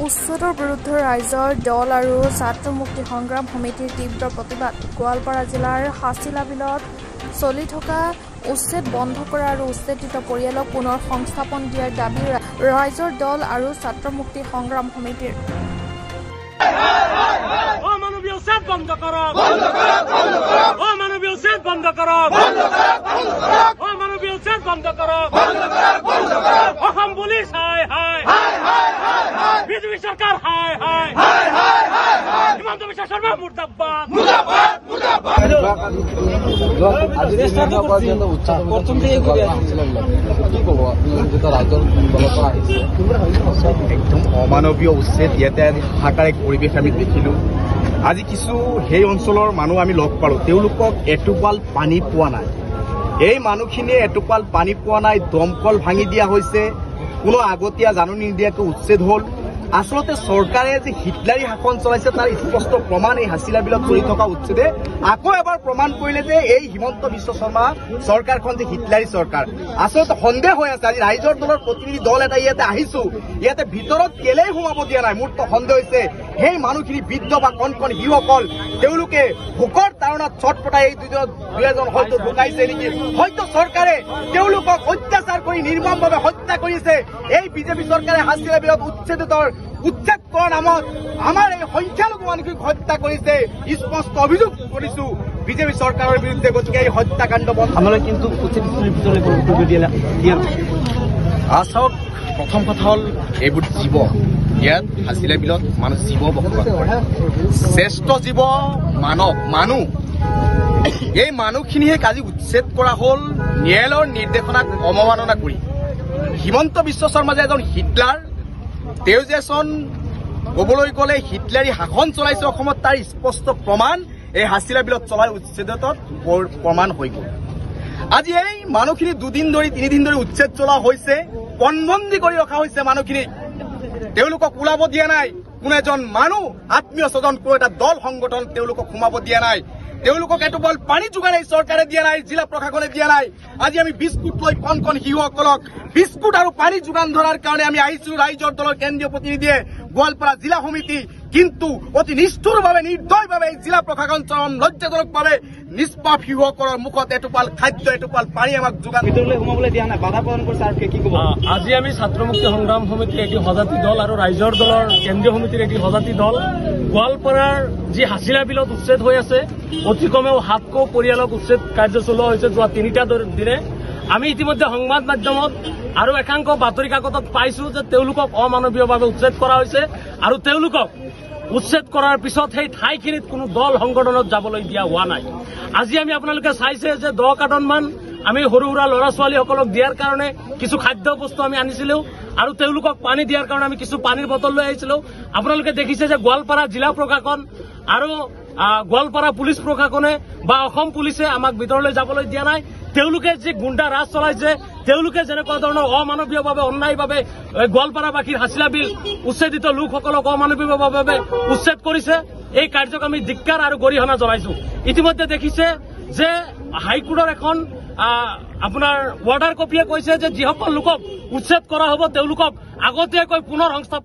উচ্ছেদৰ বিৰুদ্ধে ৰাইজৰ দল আৰু ছাত্ৰ মুক্তি সংগ্ৰাম সমিতিৰ তীব্ৰ প্ৰতিবাদ। গোৱালপাৰা জিলাৰ হাছিলা বিলত চলি থকা উচ্ছেদ বন্ধ কৰা আৰু উচ্ছেদিত পৰিয়ালক পুনৰ সংস্থাপন দিয়াৰ দাবী ৰাইজৰ দল আৰু ছাত্ৰ মুক্তি সংগ্ৰাম সমিতিৰ। অমানৱীয় উচ্ছেদ বন্ধ কৰক, অমানৱীয় উচ্ছেদ বন্ধ কৰক, অমানৱীয় উচ্ছেদ বন্ধ কৰক। অসম পুলিচ হাই হাই, বিজেপি চৰকাৰ হাই হাই, হিমন্ত বিশ্ব শৰ্মা মুৰ্দাবাদ। একদম অমানৱীয় উচ্ছেদ ইয়াতে থকাৰ এক পৰিৱেশ আমি দেখিলো। আজি কিছু সেই অঞ্চলৰ মানুহ আমি লগ পালোঁ, তেওঁলোকক এটোপাল পানী পোৱা নাই। এই মানুহখিনিয়ে এটোপাল পানী পোৱা নাই, দমকল ভাঙি দিয়া হৈছে, কোনো আগতীয়া জাননী নিদিয়াকৈ উচ্ছেদ হ'ল। আচলতে চৰকাৰে যে হিটলাৰী শাসন চলাইছে তাৰ স্পষ্ট প্ৰমাণ এই হাছিলা বিলত চলি থকা উচ্ছেদে আকৌ এবাৰ প্ৰমাণ কৰিলে যে এই হিমন্ত বিশ্ব শৰ্মা চৰকাৰখন যে হিটলাৰী চৰকাৰ। আচলতে সন্দেহ হৈ আছে। আজি ৰাইজৰ দলৰ প্ৰতিনিধি দল এটা ইয়াতে আহিছো, ইয়াতে ভিতৰত কেলেই সোমাব দিয়া নাই। মোৰ সন্দেহ হৈছে সেই মানুহখিনি বৃদ্ধ বা কণ কণ শিশুসকল, তেওঁলোকে ভোকৰ তাৰণাত ছটপটাই এই দুজন হয়তো ঢুকাইছে নেকি, হয়তো চৰকাৰে তেওঁলোকক অত্যাচাৰ কৰি নিৰ্মমভাৱে হত্যা কৰিছে। এই বিজেপি চৰকাৰে হাছিলা বিলত উচ্ছেদ কৰাৰ নামত আমাৰ এই সংখ্যালঘু মানুহখিনিক হত্যা কৰিছে। স্পষ্ট অভিযোগ কৰিছো বিজেপি চৰকাৰৰ বিৰুদ্ধে। গতিকে এই হত্যাকাণ্ড বন্ধ আমালৈ কিন্তু আচল প্ৰথম কথা হ'ল এইবোৰ জীৱ, ইয়াত হাছিলা বিলত মানুহ জীৱ বসবাস কৰে। শ্ৰেষ্ঠ জীৱ মানৱ মানুহ, এই মানুহখিনিহে আজি উচ্ছেদ কৰা হ'ল ন্যায়ালয়ৰ নিৰ্দেশনাক অৱমাননা কৰি। হিমন্ত বিশ্ব শৰ্মা যে এজন হিটলাৰ, তেওঁ যে এজন ক'বলৈ গ'লে হিটলাৰী শাসন চলাইছে অসমত, তাৰ স্পষ্ট প্ৰমাণ এই হাছিলা বিলত চলাই উচ্ছেদত প্ৰমাণ হৈ গ'ল। আজি এই মানুহখিনি দুদিন ধৰি তিনিদিন ধৰি উচ্ছেদ চলোৱা হৈছে, পণবন্দী কৰি ৰখা হৈছে মানুহখিনিক। তেওঁলোকক ওলাব দিয়া নাই। কোনো এজন মানুহ আত্মীয় স্বজন, কোনো এটা দল সংগঠন তেওঁলোকক সোমাব দিয়া নাই। তেওঁলোকক এটোপাল পানী যোগান এই চৰকাৰে দিয়া নাই, জিলা প্ৰশাসনে দিয়া নাই। আজি আমি বিস্কুট লৈ কণ কণ শিশুসকলক বিস্কুট আৰু পানী যোগান ধৰাৰ কাৰণে আমি আহিছো ৰাইজৰ দলৰ কেন্দ্ৰীয় প্ৰতিনিধিয়ে গোৱালপাৰা জিলা সমিতি। কিন্তু অতি নিষ্ঠুৰভাৱে নিৰ্দয়ভাৱে এই জিলা প্ৰশাসন চৰম লজ্জাজনকভাৱে নিষ্পাপ শিশুসকলৰ মুখত এটোপাল খাদ্য এটোপাল পানী আমাক যোগান ভিতৰলৈ সোমাবলৈ দিয়া নাই, বাধা প্ৰদান কৰিছে। আৰু কি ক'ব? আজি আমি ছাত্ৰ মুক্তি সংগ্ৰাম সমিতিৰ এটি সজাতি দল আৰু ৰাইজৰ দলৰ কেন্দ্ৰীয় সমিতিৰ এটি সজাতি দল গোৱালপাৰাৰ যি হাছিলা বিলত উচ্ছেদ হৈ আছে, অতি কমেও 700 পৰিয়ালক উচ্ছেদ কাৰ্য চলোৱা হৈছে যোৱা 3টা দিনে। আমি ইতিমধ্যে সংবাদ মাধ্যমত আৰু একাংশ বাতৰি কাকতত পাইছো যে তেওঁলোকক অমানৱীয়ভাৱে উচ্ছেদ কৰা হৈছে আৰু তেওঁলোকক উচ্ছেদ কৰাৰ পিছত সেই ঠাইখিনিত কোনো দল সংগঠনত যাবলৈ দিয়া হোৱা নাই। আজি আমি আপোনালোকে চাইছে যে 10 কাৰ্টনমান আমি সৰু সুৰা ল'ৰা ছোৱালীসকলক দিয়াৰ কাৰণে কিছু খাদ্য বস্তু আমি আনিছিলো আৰু তেওঁলোকক পানী দিয়াৰ কাৰণে আমি কিছু পানীৰ বটল লৈ আহিছিলো। আপোনালোকে দেখিছে যে গোৱালপাৰা জিলা প্ৰশাসন আৰু গোৱালপাৰা পুলিচ প্ৰশাসনে বা অসম পুলিচে আমাক ভিতৰলৈ যাবলৈ দিয়া নাই। তেওঁলোকে যি গুণ্ডা ৰাজ চলাইছে, তেওঁলোকে যেনেকুৱা ধৰণৰ অমানৱীয়ভাৱে অন্যায়ভাৱে গোৱালপাৰাবাসীৰ হাছিলা বিল উচ্ছেদিত লোকসকলক অমানৱীয়ভাৱে উচ্ছেদ কৰিছে, এই কাৰ্যক আমি ধিক্কাৰ আৰু গৰিহণা জনাইছো। ইতিমধ্যে দেখিছে যে হাইকোৰ্টৰ এখন আপোনাৰ অৰ্ডাৰ কপিয়ে কৈছে যে যিসকল লোকক উচ্ছেদ কৰা হ'ব তেওঁলোকক আগতীয়াকৈ পুনৰ সংস্থাপন